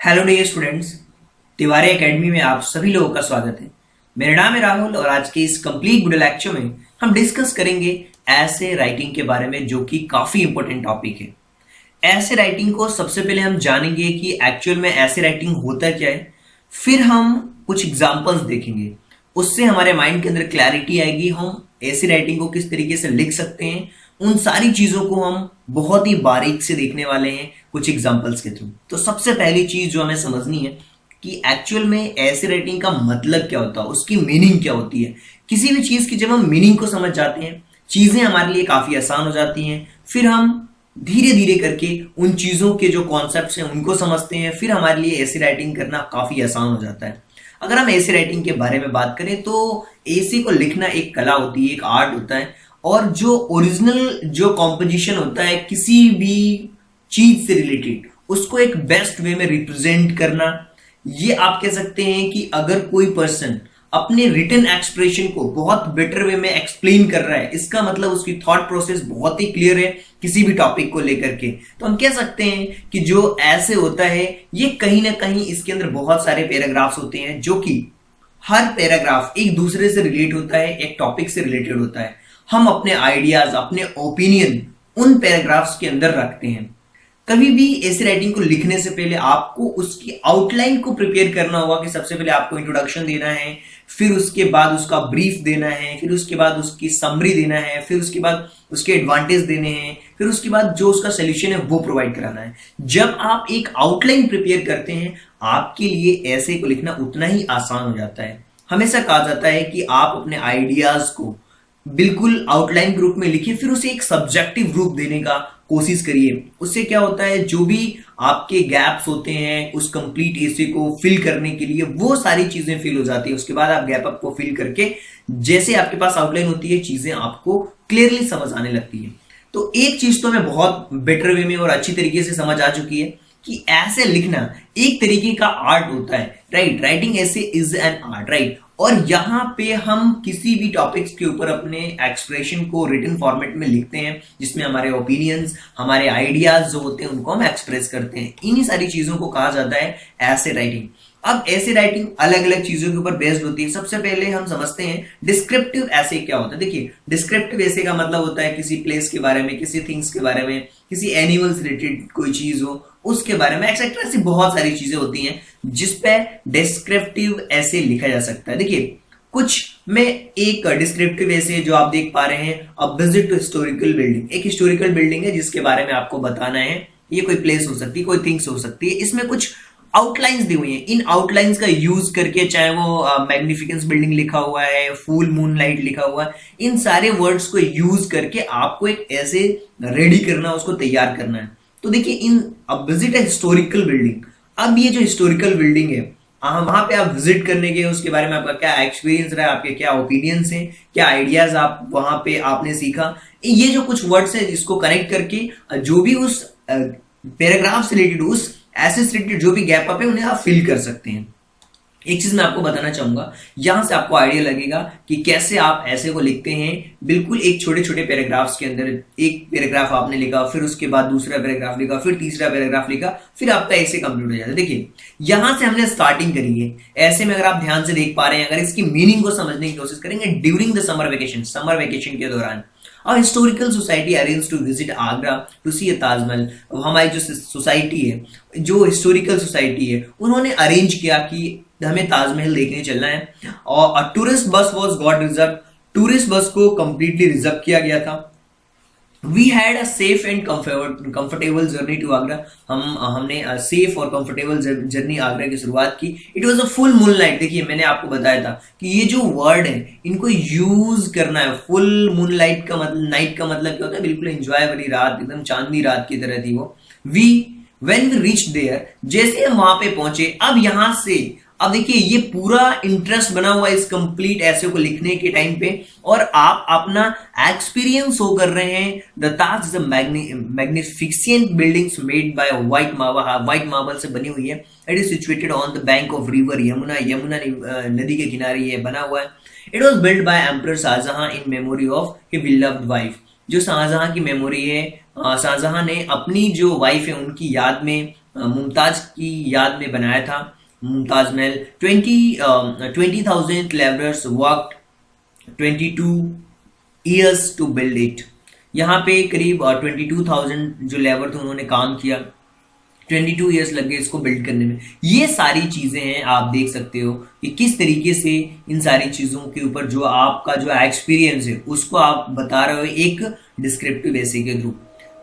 Hello dear students, Tiwari academy में आप सभी लोगों का स्वागत है। मेरा नाम है राहुल और आज के इस कंप्लीट वीडियो लेक्चर में हम डिस्कस करेंगे ऐसे राइटिंग के बारे में, जो कि काफी इंपॉर्टेंट टॉपिक है। ऐसे राइटिंग को सबसे पहले हम जानेंगे कि एक्चुअल में ऐसे राइटिंग होता क्या है, फिर हम कुछ एग्जाम्पल्स देखेंगे। उससे हमारे माइंड के अंदर क्लैरिटी आएगी, हम ऐसी राइटिंग को किस तरीके से लिख सकते हैं। उन सारी चीजों को हम बहुत ही बारीक से देखने वाले हैं कुछ एग्जांपल्स के थ्रू। तो सबसे पहली चीज जो हमें समझनी है कि एक्चुअल में ऐसे राइटिंग का मतलब क्या होता है, उसकी मीनिंग क्या होती है। किसी भी चीज की जब हम मीनिंग को समझ जाते हैं, चीजें हमारे लिए काफी आसान हो जाती हैं। फिर हम धीरे धीरे करके उन चीजों के जो कॉन्सेप्ट्स हैं उनको समझते हैं, फिर हमारे लिए ऐसी राइटिंग करना काफी आसान हो जाता है। अगर हम ऐसी राइटिंग के बारे में बात करें तो ऐसे को लिखना एक कला होती है, एक आर्ट होता है। और जो ओरिजिनल जो कॉम्पोजिशन होता है किसी भी चीज से रिलेटेड, उसको एक बेस्ट वे में रिप्रेजेंट करना, ये आप कह सकते हैं कि अगर कोई पर्सन अपने रिटन एक्सप्रेशन को बहुत बेटर वे में एक्सप्लेन कर रहा है, इसका मतलब उसकी थॉट प्रोसेस बहुत ही क्लियर है किसी भी टॉपिक को लेकर के। तो हम कह सकते हैं कि जो ऐसे होता है ये कहीं ना कहीं इसके अंदर बहुत सारे पैराग्राफ्स होते हैं, जो कि हर पैराग्राफ एक दूसरे से रिलेट होता है, एक टॉपिक से रिलेटेड होता है। हम अपने आइडियाज, अपने ओपिनियन उन पैराग्राफ्स के अंदर रखते हैं। कभी भी ऐसी राइटिंग को लिखने से पहले आपको उसकी आउटलाइन को प्रिपेयर करना होगा कि सबसे पहले आपको इंट्रोडक्शन देना है, फिर उसके बाद उसका ब्रीफ देना है, फिर उसके बाद उसकी समरी देना है, फिर उसके बाद उसके एडवांटेज देने हैं, फिर उसके बाद जो उसका सोल्यूशन है वो प्रोवाइड कराना है। जब आप एक आउटलाइन प्रिपेयर करते हैं, आपके लिए ऐसे को लिखना उतना ही आसान हो जाता है। हमेशा कहा जाता है कि आप अपने आइडियाज को बिल्कुल आउटलाइन के रूप में लिखिए, फिर उसे एक सब्जेक्टिव रूप देने का कोशिश करिए। उससे क्या होता है, जो भी आपके गैप्स होते हैं उस कंप्लीट एसे को फिल करने के लिए, वो सारी चीजें फिल हो जाती है। उसके बाद आप गैप अप को फिल करके जैसे आपके पास आउटलाइन होती है, चीजें आपको क्लियरली समझ आने लगती है। तो एक चीज तो हमें बहुत बेटर वे में और अच्छी तरीके से समझ आ चुकी है कि ऐसे लिखना एक तरीके का आर्ट होता है, राइट। राइटिंग ऐसे इज एन आर्ट, राइट। और यहां पे हम किसी भी टॉपिक्स के ऊपर अपने एक्सप्रेशन को रिटन फॉर्मेट में लिखते हैं, जिसमें हमारे ओपिनियंस, हमारे आइडियाज जो होते हैं उनको हम एक्सप्रेस करते हैं। इन्हीं सारी चीजों को कहा जाता है ऐसे राइटिंग। अब ऐसे राइटिंग अलग अलग चीजों के ऊपर बेस्ड होती है। सबसे पहले हम समझते हैं डिस्क्रिप्टिव ऐसे क्या होता है। देखिए, डिस्क्रिप्टिव ऐसे का मतलब होता है किसी प्लेस के बारे में, किसी थिंग्स के बारे में, किसी एनिमल से रिलेटेड कोई चीज हो उसके बारे में, एक्सेट्रा। ऐसी बहुत सारी चीजें होती हैं जिसपे डिस्क्रिप्टिव ऐसे लिखा जा सकता है। देखिए, कुछ में एक डिस्क्रिप्टिव ऐसे जो आप देख पा रहे हैं, a visit to historical building. एक हिस्टोरिकल बिल्डिंग है जिसके बारे में आपको बताना है। ये कोई प्लेस हो सकती है, कोई थिंग्स हो सकती है। इसमें कुछ आउटलाइंस दी हुई हैं। इन आउटलाइंस का यूज करके, चाहे वो मैग्निफिकेंस बिल्डिंग लिखा हुआ है, फुल मून लाइट लिखा हुआ है, इन सारे वर्ड्स को यूज करके आपको एक ऐसे रेडी करना, उसको तैयार करना है। तो देखिए, इन अब विजिट है हिस्टोरिकल बिल्डिंग। अब ये जो हिस्टोरिकल बिल्डिंग है, वहां पे आप विजिट करने के, उसके बारे में आपका क्या एक्सपीरियंस रहा, आपके क्या ओपिनियंस हैं, क्या आइडियाज आप वहां पे आपने सीखा, ये जो कुछ वर्ड्स है इसको कनेक्ट करके जो भी उस पैराग्राफ से रिलेटेड, उस ऐसे से रिलेटेड जो भी गैप अप है, उन्हें आप फिल कर सकते हैं। एक चीज मैं आपको बताना चाहूंगा, यहां से आपको आइडिया लगेगा कि कैसे आप ऐसे को लिखते हैं। बिल्कुल एक छोटे छोटे पैराग्राफ्स के अंदर, एक पैराग्राफ आपने लिखा, फिर उसके बाद दूसरा पैराग्राफ लिखा, फिर तीसरा पैराग्राफ लिखा, फिर आपका ऐसे कंप्लीट हो जाता है। देखिए, यहां से हमने स्टार्टिंग करी है ऐसे में। अगर आप ध्यान से देख पा रहे हैं, अगर इसकी मीनिंग को समझने की कोशिश करेंगे, during the summer vacation, summer vacation के दौरान और historical society arrange to visit Agra to see Taj Mahal. हमारी जो सोसाइटी है, जो हिस्टोरिकल सोसाइटी है, उन्होंने अरेंज किया कि हमें ताजमहल देखने चलना है। और tourist bus was got reserve. Tourist bus को कंप्लीटली रिजर्व किया गया था। We had a safe and comfortable journey to Agra. हमने सेफ और कंफर्टेबल जर्नी आगरा की शुरुआत की। It was a full moon light. देखिए, मैंने आपको बताया था कि ये जो वर्ड है इनको यूज करना है। फुल मून लाइट का मतलब, नाइट का मतलब क्या होता है, बिल्कुल एंजॉय वाली रात, एकदम चांदनी रात की तरह थी वो। व्हेन वी रीच्ड देयर, जैसे हम वहां पे पहुंचे, अब यहां से अब देखिए, ये पूरा इंटरेस्ट बना हुआ है इस कंप्लीट ऐसे को लिखने के टाइम पे, और आप अपना एक्सपीरियंस शो कर रहे हैं। The Taj is a magnificent buildings made by white marble से बनी हुई है। It is situated on the bank of river Yamuna. Yamuna नदी के किनारे ये बना हुआ है। It was build by emperor Shahjahan in memory of his beloved wife. जो शाहजहां की मेमोरी है, शाहजहां ने अपनी जो वाइफ है उनकी याद में मुमताज की याद में बनाया था Mumtaz Mahal. 20,000 laborers worked 22 years to build it। यहाँ पे करीब 22,000 जो लेबर थे उन्होंने काम किया, 22 ईयर्स लग गए इसको बिल्ड करने में। ये सारी चीजें हैं, आप देख सकते हो कि किस तरीके से इन सारी चीजों के ऊपर जो आपका जो एक्सपीरियंस है उसको आप बता रहे हो एक डिस्क्रिप्टिव ऐसे के through.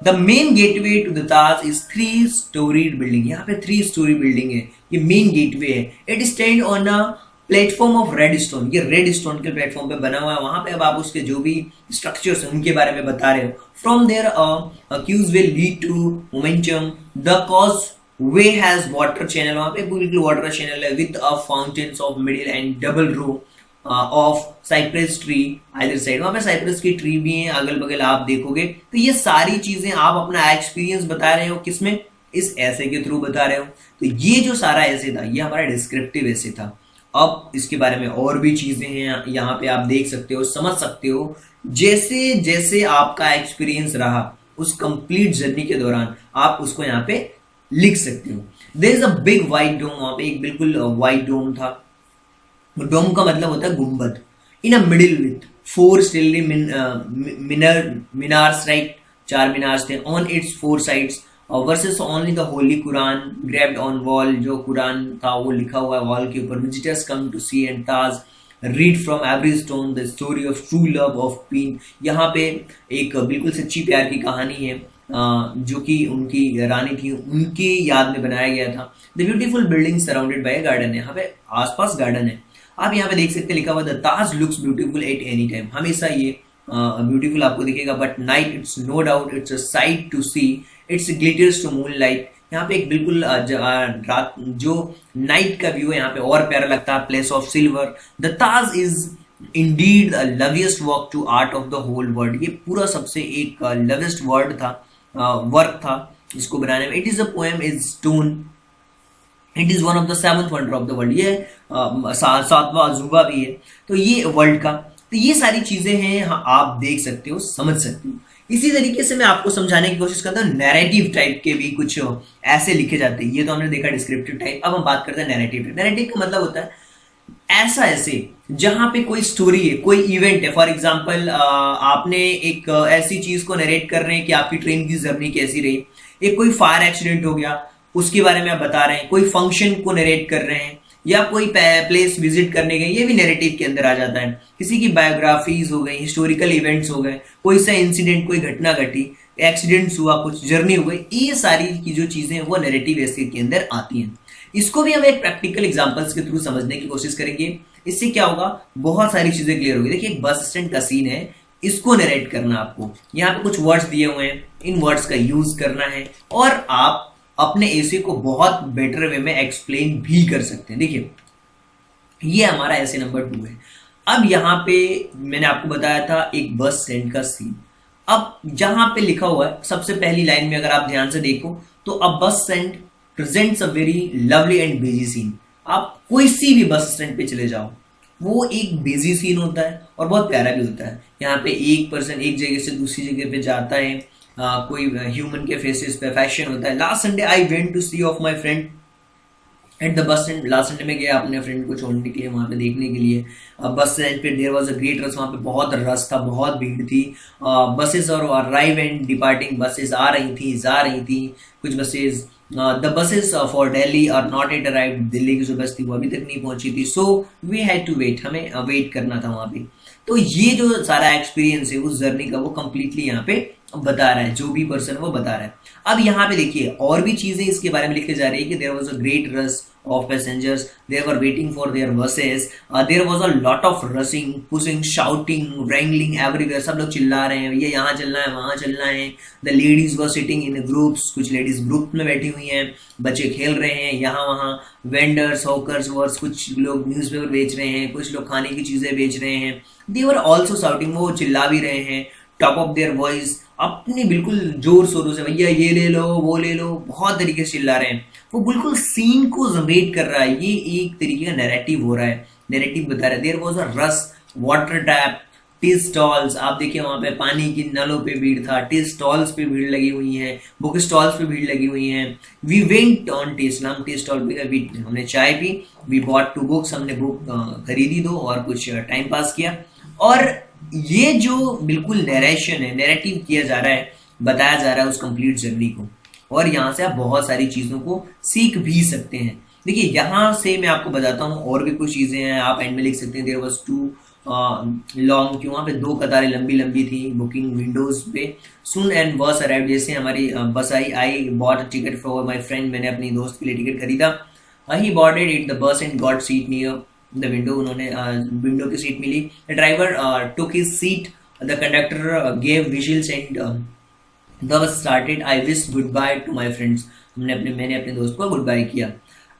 The main gateway to the Taj is 3 storied building. यहाँ पे 3 स्टोरी बिल्डिंग है, ये मेन गेटवे है। It stand on a platform of red stone, ये रेड स्टोन के प्लेटफॉर्म पे बना हुआ है। वहां पे अब आप उसके जो भी स्ट्रक्चर्स हैं उनके बारे में बता रहे हो। From there cues will lead to momentum. The causeway has water channel, वहां पे बिल्कुल वाटर चैनल है with a fountains of middle and double row of cypress tree either side. वहां पे साइप्रस की ट्री भी है अगल बगल, आप देखोगे। तो ये सारी चीजें आप अपना एक्सपीरियंस बता रहे हो, किसमें, इस ऐसे के थ्रू बता रहे हो। तो ये जो सारा ऐसे था ये हमारा डिस्क्रिप्टिव ऐसे था। अब इसके बारे में और भी चीजें हैं, यहाँ पे आप देख सकते हो, समझ सकते हो। जैसे जैसे आपका एक्सपीरियंस रहा उस कंप्लीट जर्नी के दौरान आप उसको यहाँ पे लिख सकते हो। There is a big white dome, वहां पे एक बिल्कुल वाइट डोम था। डोम का मतलब होता है गुंबद। In a middle with 4 stately minarets, right, 4 minarets थे। On its 4 sides verses only the holy Quran graved on wall, जो कुरान था वो लिखा हुआ है वॉल के ऊपर। Visitors come to see and Taj read from every stone the story of true love of queen. यहाँ पे एक बिल्कुल सच्ची प्यार की कहानी है जो कि उनकी रानी थी उनकी याद में बनाया गया था। The beautiful building surrounded by garden है, यहाँ पे आसपास गार्डन है। आप यहाँ पे देख सकते हैं लिखा हुआ the Taj looks beautiful at any time, हमेशा ये ब्यूटीफुल आपको दिखेगा। But night it's no doubt it's a sight to see, it's glitters to moonlight. यहाँ पे एक बिल्कुल रात जो नाइट का व्यू है यहाँ पे और प्यारा लगता है। Place of silver, the Taj is indeed the loveliest work to art of the whole world. ये पूरा सबसे एक लविएस्ट वर्ड था, वर्क था इसको बनाने में। It is a poem is stone, it is one of the 7th wonder of the world, ये 7वां अजूबा भी है तो ये वर्ल्ड का। तो ये सारी चीजें हैं, आप देख सकते हो, समझ सकते हो। इसी तरीके से मैं आपको समझाने की कोशिश करता हूँ। नैरेटिव टाइप के भी कुछ ऐसे लिखे जाते हैं, ये तो हमने देखा डिस्क्रिप्टिव टाइप। अब हम बात करते हैं नैरेटिव टाइप। नैरेटिव का मतलब होता है ऐसा ऐसे जहां पे कोई स्टोरी है, कोई इवेंट है। फॉर एग्जांपल आपने एक ऐसी चीज को नरेट कर रहे हैं कि आपकी ट्रेन की जर्नी कैसी रही, एक कोई फायर एक्सीडेंट हो गया उसके बारे में आप बता रहे हैं, कोई फंक्शन को नरेट कर रहे हैं या कोई प्लेस विजिट करने गए, ये भी नैरेटिव के अंदर आ जाता है। किसी की बायोग्राफीज हो गई, हिस्टोरिकल इवेंट्स हो गए, कोई सा इंसिडेंट, कोई घटना घटी, एक्सीडेंट्स हुआ, कुछ जर्नी हो गई, ये सारी की जो चीजें हैं वो नैरेटिव ऐसे के अंदर आती हैं। इसको भी हम एक प्रैक्टिकल एग्जांपल्स के थ्रू समझने की कोशिश करेंगे। इससे क्या होगा, बहुत सारी चीजें क्लियर होगी। देखिए एक बस स्टैंड का सीन है, इसको नरेट करना आपको। यहाँ पे कुछ वर्ड्स दिए हुए हैं, इन वर्ड्स का यूज करना है और आप अपने ऐसे को बहुत बेटर वे में एक्सप्लेन भी कर सकते हैं। देखिए ये हमारा ऐसे नंबर 2 है। अब यहाँ पे मैंने आपको बताया था एक बस स्टैंड का सीन। अब जहां पे लिखा हुआ है सबसे पहली लाइन में अगर आप ध्यान से देखो तो a bus stand presents a very lovely and busy scene. आप कोई सी भी बस स्टैंड पे चले जाओ, वो एक बिजी सीन होता है और बहुत प्यारा भी होता है। यहाँ पे एक पर्सन एक जगह से दूसरी जगह पे जाता है, कोई ह्यूमन के फेसेस पे फैशन होता है। Last Sunday I went to see off my friend at the bus stand. Last Sunday में गया अपने फ्रेंड को छोड़ने के लिए, वहां पे देखने के लिए। बस स्टैंड पे there was a great rush, वहां पे बहुत रश था, बहुत भीड़ थी। बसेस और अराइव एंड डिपार्टिंग, बसेस आ रही थी, जा रही थी कुछ buses. The buses for Delhi are not at arrive, Delhi की जो बस थी वो अभी तक नहीं पहुंची थी। So we had to wait, हमें वेट करना था वहां पे। तो ये जो सारा एक्सपीरियंस है उस जर्नी का वो कंप्लीटली यहाँ पे बता रहा है, जो भी पर्सन वो बता रहा है। अब यहाँ पे देखिए और भी चीजें इसके बारे में लिखी जा रही है कि there was a great rush of passengers, they were waiting for their buses, there was a lot of rushing, pushing, shouting, wrangling everywhere, सब लोग चिल्ला रहे हैं, ये यहाँ चलना है, वहां चलना है। The ladies were sitting in groups, कुछ लेडीज ग्रुप में बैठी हुई हैं, बच्चे खेल रहे हैं यहाँ वहाँ। वेंडर्स, हॉकर्स, वर्स, कुछ लोग न्यूज़पेपर बेच रहे हैं, कुछ लोग खाने की चीजें बेच रहे हैं। They were also shouting, वो चिल्ला भी रहे हैं, टॉप ऑफ देयर वॉइस, अपने बिल्कुल जोर शोरों से, भैया ये ले लो, वो ले लो, बहुत तरीके से चिल्ला रहे हैं। वो बिल्कुल सीन को जनरेट कर रहा है, ये एक तरीके का नैरेटिव हो रहा है, नैरेटिव बता रहा है। There was a rush, water tap, tea stalls, आप देखिए वहां पे पानी की नलों पे भीड़ था, टी स्टॉल्स पे भीड़ लगी हुई है, बुक स्टॉल्स पे भीड़ लगी हुई है। वी वेंट ऑन टी, हम टी स्टॉल पे गए, हमने चाय पी, वी बॉट 2 बुक्स, हमने बुक खरीदी 2 और कुछ टाइम पास किया। और ये जो बिल्कुल नरेशन है, नैरेटिव किया जा रहा है, बताया जा रहा है उस कंप्लीट जर्नी को, और यहाँ से आप बहुत सारी चीजों को सीख भी सकते हैं। देखिए यहाँ से मैं आपको बताता हूँ और भी कुछ चीजें हैं, आप एंड में लिख सकते हैं देयर वाज 2 लॉन्ग, क्यों वहाँ पे 2 कतारें लंबी लंबी थी बुकिंग विंडोज पे। सून एंड बस अराइव, जैसे हमारी bus I bought a ticket for my friend, मैंने अपनी दोस्त के लिए टिकट खरीदा। He boarded it the bus and got seat near the window, उन्होंने विंडो की सीट मिली। The driver took his seat, the conductor gave whistles and the bus started. I wish good bye to my friends, मैंने अपने दोस्त को good bye किया।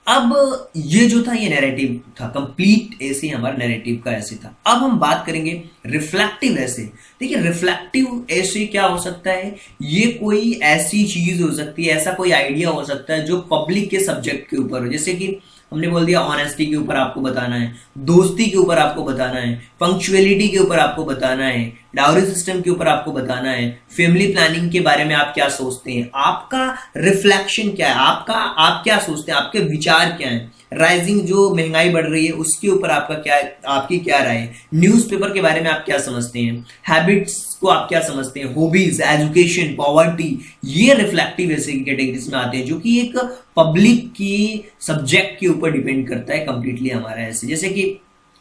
अब ये जो था ये नैरेटिव था, कंप्लीट ऐसे हमारा नैरेटिव का ऐसे था। अब हम बात करेंगे रिफ्लेक्टिव ऐसे। देखिए रिफ्लेक्टिव ऐसे क्या हो सकता है, ये कोई ऐसी चीज हो सकती है, ऐसा कोई आइडिया हो सकता है जो पब्लिक के सब्जेक्ट के ऊपर हो। जैसे कि हमने बोल दिया ऑनेस्टी के ऊपर आपको बताना है, दोस्ती के ऊपर आपको बताना है, पंक्चुअलिटी के ऊपर आपको बताना है, डाउरी सिस्टम के ऊपर आपको बताना है, फैमिली प्लानिंग के बारे में आप क्या सोचते हैं, आपका रिफ्लेक्शन क्या है, आप क्या सोचते हैं, आपके विचार क्या हैं, राइजिंग जो महंगाई बढ़ रही है उसके ऊपर आपकी क्या राय है, न्यूज़पेपर के बारे में आप क्या समझते हैं, हैबिट्स को आप क्या समझते हैं, हॉबीज, एजुकेशन, पॉवर्टी, ये रिफ्लेक्टिव ऐसे कैटेगरीज में आते हैं जो कि एक पब्लिक की सब्जेक्ट के ऊपर डिपेंड करता है कंप्लीटली हमारा ऐसे। जैसे कि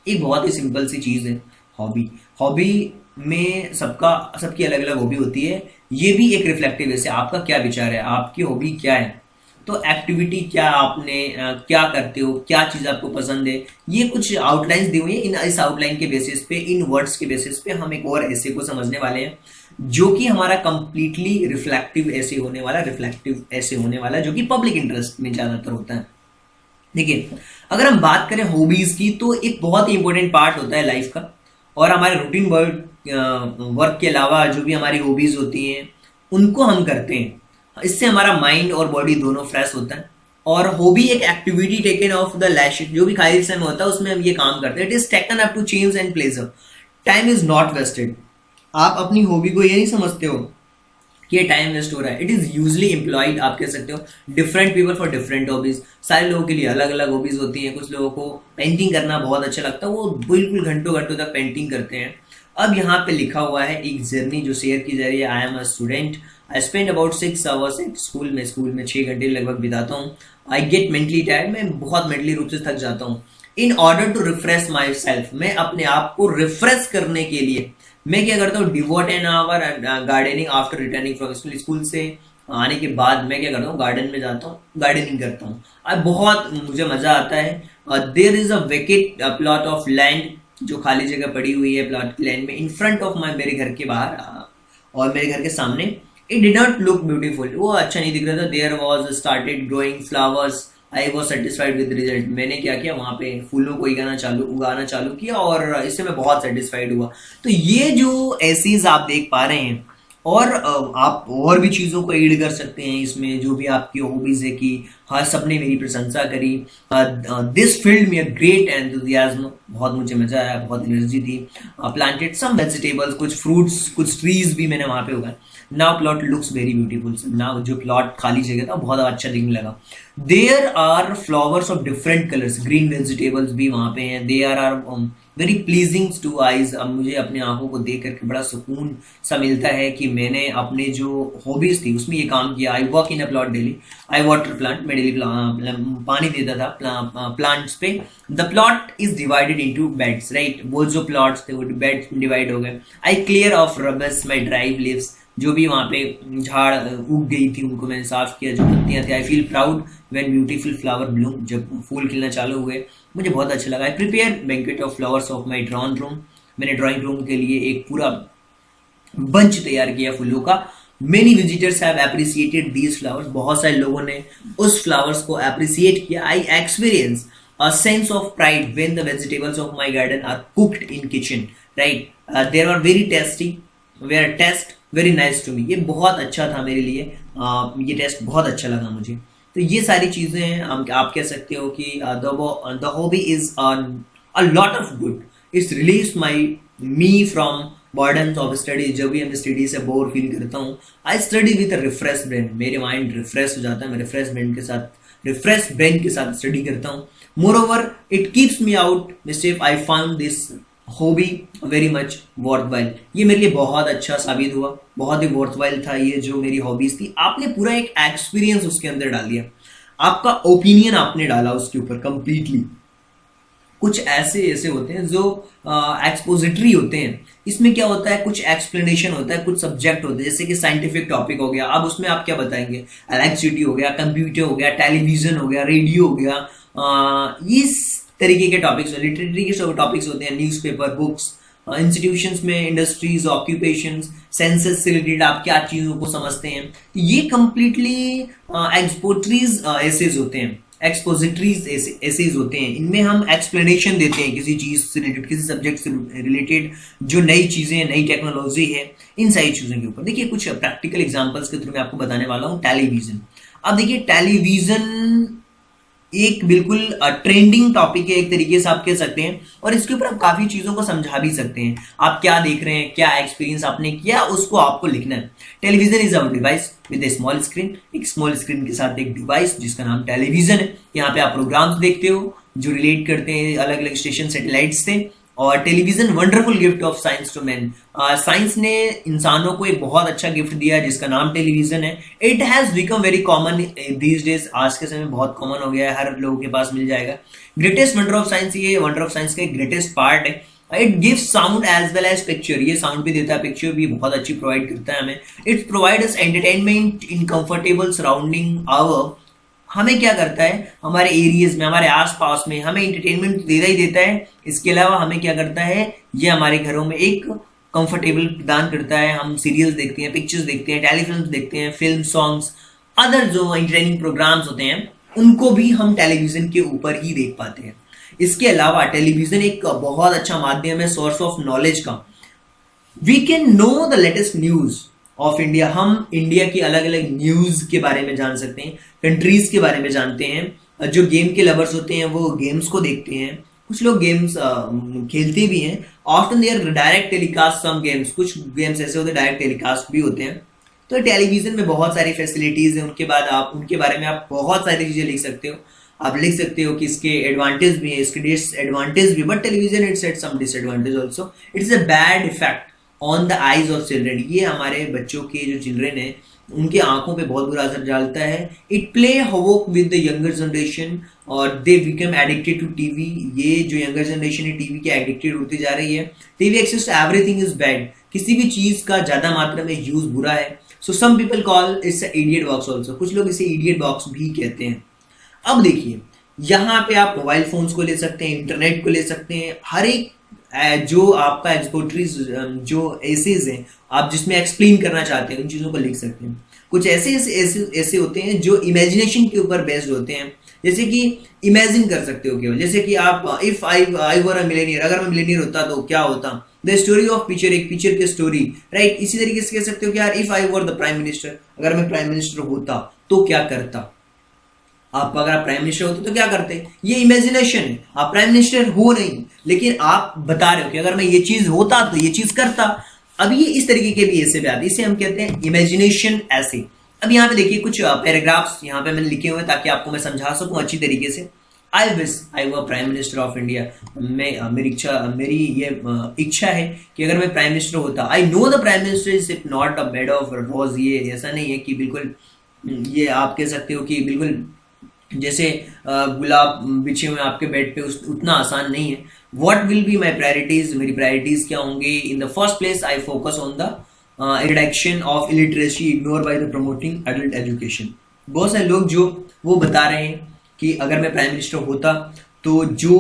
एक बहुत ही सिंपल सी चीज है हॉबी में सबकी अलग अलग हॉबी होती है, ये भी एक रिफ्लेक्टिव है। आपका क्या विचार है, आपकी हॉबी क्या है, तो एक्टिविटी क्या, आपने क्या करते हो, क्या चीज आपको पसंद है, ये कुछ आउटलाइंस दी हुई है। इस आउटलाइन के बेसिस पे, इन वर्ड्स के बेसिस पे हम एक और ऐसे को समझने वाले हैं जो कि हमारा कंप्लीटली रिफ्लेक्टिव ऐसे होने वाला जो कि पब्लिक इंटरेस्ट में ज्यादातर होता है। देखिए अगर हम बात करें हॉबीज की, तो एक बहुत ही इंपॉर्टेंट पार्ट होता है लाइफ का, और हमारे रूटीन वर्क के अलावा जो भी हमारी हॉबीज होती हैं उनको हम करते हैं, इससे हमारा माइंड और बॉडी दोनों फ्रेश होता है। और हॉबी एक एक्टिविटी टेकन ऑफ द लैश, जो भी खाली समय होता है उसमें हम ये काम करते हैं। It is taken up to change and pleasure, time is not wasted. आप अपनी हॉबी को ये नहीं समझते हो कि ये टाइम वेस्ट हो रहा है, इट इज यूजली एम्प्लॉयड, आप कह सकते हो। Different people for different hobbies, सारे लोगों के लिए अलग अलग हॉबीज होती हैं। कुछ लोगों को पेंटिंग करना बहुत अच्छा लगता है, वो बिल्कुल घंटों घंटों तक पेंटिंग करते हैं। अब यहाँ पे लिखा हुआ है एक जर्नी जो शेयर की जा रही है। I am a student, I spend about 6 hours at school में 6 घंटे लगभग बिताता हूँ। आई गेट मेंटली टायर्ड, मैं बहुत मेंटली रूप से थक जाता हूँ। In order to refresh myself, मैं अपने आप को रिफ्रेश करने के लिए मैं क्या करता हूँ, devote an hour gardening after returning from school. School से आने के बाद मैं क्या करता हूँ, गार्डन में जाता हूँ, गार्डनिंग करता हूँ। अब बहुत मुझे मजा आता है। There is a vacant plot of land, जो खाली जगह पड़ी हुई है प्लॉट की लैंड में, इन फ्रंट ऑफ माई, मेरे घर के बाहर और मेरे घर के सामने। It did not look beautiful, वो अच्छा नहीं दिख रहा था। There was started growing flowers, I was satisfied with result. मैंने क्या किया, वहां पे फूलों को उगाना चालू किया और इससे मैं बहुत सेटिस्फाइड हुआ। तो ये जो एसीज आप देख पा रहे हैं, और आप और भी चीज़ों को ऐड कर सकते हैं इसमें, जो भी आपकी हॉबीज है कि हाँ सबने मेरी प्रशंसा करी, this filled me a great enthusiasm, बहुत मुझे मजा आया, बहुत एनर्जी थी। प्लांटेड सम वेजिटेबल्स, कुछ फ्रूट्स, कुछ ट्रीज भी मैंने वहां पे उगाए। Now plot looks very beautiful, now जो प्लॉट खाली जगह था बहुत अच्छा दिखने लगा। There are flowers of different colours, green vegetables भी वहां पे हैं। There are very pleasing to eyes, अब मुझे अपने आंखों को देख करके बड़ा सुकून सा मिलता है कि मैंने अपने जो हॉबीज थी उसमें ये काम किया। I work in a plot daily, I water plant, मैं डेली पानी देता था प्लांट्स पे। The plot is divided into beds, right, वो जो प्लॉट्स थे वो बेड डिवाइड हो गए। I clear off rubbish my dry leaves, जो भी वहां पे झाड़ उग गई थी उनको मैंने साफ किया, जो पत्तियां थी। I feel proud when beautiful flower Bloom, जब फूल खिलना चालू हुए मुझे बहुत अच्छा लगा। I prepare banquet of flowers of my drawing room, मैंने ड्राइंग रूम के लिए एक पूरा बंच तैयार किया फूलों का। Many visitors have appreciated these flowers, बहुत सारे लोगों ने उस फ्लावर्स को एप्रिसिएट किया। I experience a sense of pride when the vegetables of my garden are cooked in kitchen, right, they were very tasty, were taste very nice to me, ये बहुत अच्छा था मेरे लिए, ये टेस्ट बहुत अच्छा लगा मुझे। तो ये सारी चीजें हैं, आप कह सकते हो कि the hobby is a lot of good, it's released my me from burden of study. जब भी मैं स्टडी से बोर फील करता हूँ, I study with refresh brain, मेरे माइंड रिफ्रेश हो जाता है, मैं रिफ्रेश ब्रेन के साथ स्टडी करता हूँ। More over it keeps me out mistake. I found this hobby very much worthwhile. ये मेरे लिए बहुत अच्छा साबित हुआ, बहुत ही वर्थवाइल था ये जो मेरी हॉबीज थी। आपने पूरा एक एक्सपीरियंस उसके अंदर डाल दिया, आपका ओपिनियन आपने डाला उसके ऊपर कंप्लीटली। कुछ ऐसे होते हैं जो एक्सपोजिटरी होते हैं, इसमें क्या होता है, कुछ एक्सप्लेनेशन होता है, कुछ सब्जेक्ट होते हैं, जैसे कि साइंटिफिक टॉपिक हो गया, अब उसमें आप क्या बताएंगे, इलेक्ट्रिसिटी हो गया, कंप्यूटर हो गया, टेलीविजन हो गया, रेडियो हो गया, इस तरीके के टॉपिक्स, लिटरेरी के टॉपिक्स होते हैं, न्यूज़पेपर, बुक्स, इंस्टीट्यूशंस में, इंडस्ट्रीज, ऑक्यूपेशंस, सेंसस से रिलेटेड आप क्या चीजों को समझते हैं, ये कंप्लीटली एक्सपोटरीज एसेज होते हैं, एक्सपोजिटरीज एसेज होते हैं। इनमें हम एक्सप्लेनेशन देते हैं किसी चीज से रिलेटेड, किसी सब्जेक्ट से रिलेटेड, जो नई चीजें, नई टेक्नोलॉजी है, इन सारी चीजों के ऊपर। देखिए कुछ प्रैक्टिकल एग्जांपल्स के थ्रू मैं आपको बताने वाला हूँ। टेलीविजन, अब देखिए टेलीविजन एक बिल्कुल ट्रेंडिंग टॉपिक है, एक तरीके से आप कह सकते हैं, और इसके ऊपर आप काफी चीजों को समझा भी सकते हैं। आप क्या देख रहे हैं, क्या एक्सपीरियंस आपने किया, उसको आपको लिखना है। Television is a device with A small screen, एक स्मॉल स्क्रीन के साथ एक डिवाइस जिसका नाम टेलीविजन है। यहाँ पे आप प्रोग्राम्स देखते हो जो रिलेट करते हैं अलग अलग स्टेशन, सैटेलाइट्स से। और television wonderful gift of science to man, science ने इंसानों को एक बहुत अच्छा गिफ्ट दिया है जिसका नाम टेलीविजन है। It has become very common these days, आज के समय में बहुत कॉमन हो गया है, हर लोगों के पास मिल जाएगा। ग्रेटेस्ट वंडर ऑफ साइंस, ये वंडर ऑफ साइंस का एक ग्रेटेस्ट पार्ट है। It gives sound as well as picture, ये साउंड भी देता है, पिक्चर भी बहुत अच्छी प्रोवाइड करता है हमें। It provides entertainment in comfortable surrounding our, हमें क्या करता है, हमारे एरियाज में, हमारे आसपास में हमें एंटरटेनमेंट देता ही देता है। इसके अलावा हमें क्या करता है, ये हमारे घरों में एक कंफर्टेबल प्रदान करता है। हम सीरियल्स देखते हैं, पिक्चर्स देखते हैं, टेलीफिल्म्स देखते हैं, फिल्म, सॉन्ग्स, अदर जो एंटरटेनिंग प्रोग्राम्स होते हैं, उनको भी हम टेलीविजन के ऊपर ही देख पाते हैं। इसके अलावा टेलीविजन एक बहुत अच्छा माध्यम है सोर्स ऑफ नॉलेज का। We can know the latest news of India, हम इंडिया की अलग अलग न्यूज के बारे में जान सकते हैं, कंट्रीज के बारे में जानते हैं। जो गेम के लवर्स होते हैं वो गेम्स को देखते हैं, कुछ लोग गेम्स खेलते भी हैं। Often there direct telecast some games, कुछ गेम्स ऐसे होते हैं डायरेक्ट टेलीकास्ट भी होते हैं। तो टेलीविजन में बहुत सारी फैसिलिटीज हैं, उनके बाद आप उनके बारे में आप बहुत सारी चीजें लिख सकते हो। आप लिख सकते हो कि इसके एडवांटेज भी है, इसके डिसएडवांटेज भी, but television it's at some disadvantage also. It's a bad effect on the eyes of children, ये हमारे बच्चों के जो चिल्ड्रेन है उनकी आंखों पे बहुत बुरा असर डालता है। It play havoc with the younger generation और they become addicted to TV, ये जो यंगर जनरेशन है टीवी के एडिक्टेड होती जा रही है। TV access to everything is bad, किसी भी चीज का ज्यादा मात्रा में यूज बुरा है। So some people call its idiot box also, कुछ लोग इसे इडियट बॉक्स भी कहते हैं। अब देखिए यहाँ पे आप मोबाइल फोन्स को ले सकते हैं, इंटरनेट को ले सकते हैं, हर एक जो आपका एक्सपोर्टरीज जो एसेज हैं आप जिसमें एक्सप्लेन करना चाहते हैं उन चीजों को लिख सकते हैं। कुछ ऐसे होते हैं जो इमेजिनेशन के ऊपर बेस्ड होते हैं, जैसे कि इमेजिन कर सकते हो केवल, जैसे कि आप if I were a millionaire, अगर मैं मिलेनियर होता तो क्या होता, द स्टोरी ऑफ पिक्चर, एक पिक्चर की स्टोरी, राइट। इसी तरीके से कह सकते हो कि यार if I were the prime minister, अगर मैं प्राइम मिनिस्टर होता तो क्या करता। आप अगर आप प्राइम मिनिस्टर होते तो क्या करते, ये इमेजिनेशन है, आप प्राइम मिनिस्टर हो नहीं लेकिन आप बता रहे हो कि अगर मैं ये चीज होता तो ये चीज करता। अब ये इस तरीके के भी ऐसे भी आते, इसे हम कहते हैं इमेजिनेशन ऐसे। अब यहाँ पे देखिए कुछ पैराग्राफ्स यहाँ पे मैंने लिखे हुए ताकि आपको मैं समझा सकूं अच्छी तरीके से। I wish I were prime minister of India, मेरी ये इच्छा है कि अगर मैं प्राइम मिनिस्टर होता। I know the prime minister is not a bed of रोज, ये ऐसा नहीं है कि बिल्कुल, ये आप कह सकते हो कि बिल्कुल जैसे गुलाब बिछे हुए आपके बेड पे, उतना आसान नहीं है। What will be my priorities, मेरी प्रायोरिटीज क्या होंगी। In the first place I focus on the reduction of illiteracy ignore by the promoting adult education. बहुत सारे लोग जो वो बता रहे हैं कि अगर मैं प्राइम मिनिस्टर होता तो जो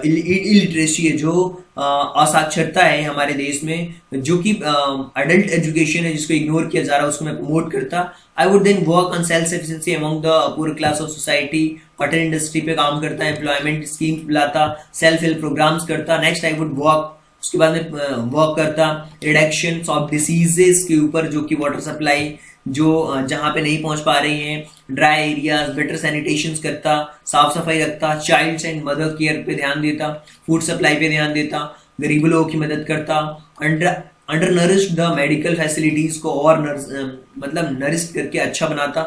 इलिटरेसी है, जो असाक्षरता है हमारे देश में, जो कि अडल्ट एजुकेशन है जिसको इग्नोर किया जा रहा है, उसको मैं प्रमोट करता। I would then work on self sufficiency among the poor class of society, cotton industry पे काम करता, एम्प्लॉयमेंट स्कीम्स लाता, सेल्फ हेल्प प्रोग्राम्स करता। नेक्स्ट आई वुड वर्क, उसके बाद में वर्क करता रिडक्शन ऑफ डिसीजेस के ऊपर, जो कि वाटर सप्लाई जो जहां पे नहीं पहुंच पा रही हैं, ड्राई एरियाज, बेटर सैनिटेशन करता, साफ सफाई रखता, चाइल्ड्स एंड मदर केयर पे ध्यान देता, फूड सप्लाई पे ध्यान देता, गरीब लोगों की मदद करता, under nourished the medical facilities को और मतलब नरिश करके अच्छा बनाता,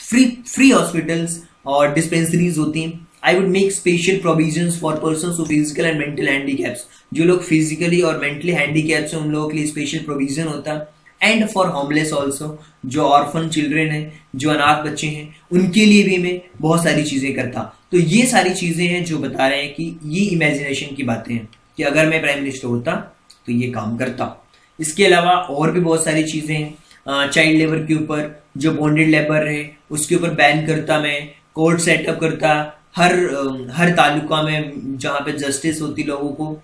फ्री फ्री हॉस्पिटल्स और डिस्पेंसरीज होती हैं। I would make special provisions for person who physical and mental handicaps, जो लोग फिजिकली और मेंटली हैंडीकैप्स हैं उन लोगों के लिए स्पेशल प्रोविजन होता है। एंड फॉर होमलेस ऑल्सो, जो ऑर्फन चिल्ड्रेन हैं, जो अनाथ बच्चे हैं, उनके लिए भी मैं बहुत सारी चीजें करता। तो ये सारी चीजें हैं जो बता रहे हैं कि ये इमेजिनेशन की बातें हैं कि अगर मैं प्राइम मिनिस्टर होता तो ये काम करता। इसके अलावा और भी बहुत सारी चीजें हैं। चाइल्ड लेबर के ऊपर, जो बॉन्डेड लेबर है उसके ऊपर बैन करता मैं, कोर्ट सेटअप करता हर तालुका में जहाँ पे जस्टिस होती, लोगों को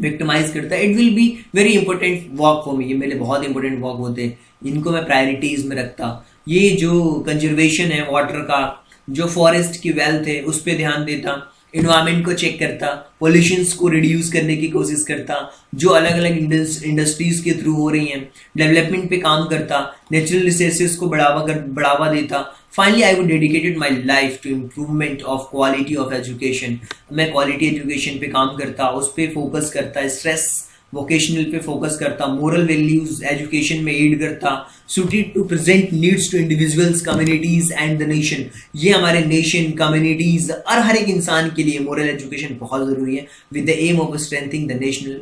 विक्टिमाइज करता है। It will be very important work for me, ये मेरे बहुत इंपॉर्टेंट वर्क होते हैं, इनको मैं प्रायोरिटीज में रखता। ये जो कंजर्वेशन है वाटर का, जो फॉरेस्ट की वेल्थ है उस पर ध्यान देता, इन्वायरमेंट को चेक करता, पोल्यूशंस को रिड्यूस करने की कोशिश करता, जो अलग अलग इंडस्ट्रीज के थ्रू हो रही हैं डेवलपमेंट पे काम करता, नेचुरल रिसोर्सेज को बढ़ावा देता। Finally I would dedicated my life to improvement of quality of education. मैं क्वालिटी एजुकेशन पे काम करता, उस पर फोकस करता, स्ट्रेस वोकेशनल पे फोकस करता, मोरल वैल्यूज एजुकेशन में एड करता, suited to present needs to individuals, communities and the nation. ये हमारे नेशन, कम्युनिटीज और हर एक इंसान के लिए मोरल एजुकेशन बहुत जरूरी है, with the aim of strengthening the national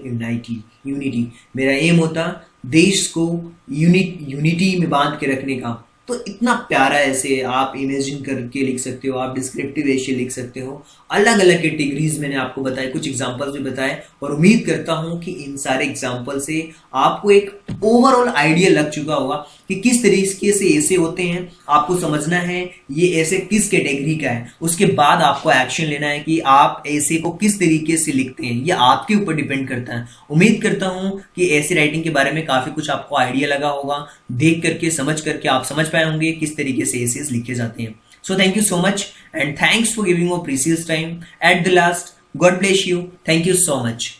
unity. मेरा एम होता देश को यूनिटी में बांध के रखने का। तो इतना प्यारा ऐसे आप इमेजिन करके लिख सकते हो, आप डिस्क्रिप्टिव ऐसे लिख सकते हो। अलग अलग कैटेगरीज मैंने आपको बताए, कुछ एग्जांपल्स भी बताए, और उम्मीद करता हूं कि इन सारे एग्जांपल से आपको एक ओवरऑल आइडिया लग चुका होगा कि किस तरीके से ऐसे होते हैं। आपको समझना है ये ऐसे किस कैटेगरी का है, उसके बाद आपको एक्शन लेना है कि आप ऐसे को किस तरीके से लिखते हैं, ये आपके ऊपर डिपेंड करता है। उम्मीद करता हूं कि ऐसे राइटिंग के बारे में काफी कुछ आपको आइडिया लगा होगा, देख करके समझ करके आप समझ पाए होंगे किस तरीके से एसेज लिखे जाते हैं। So thank you so much and thanks for giving your precious time at the last. God bless you. Thank you so much.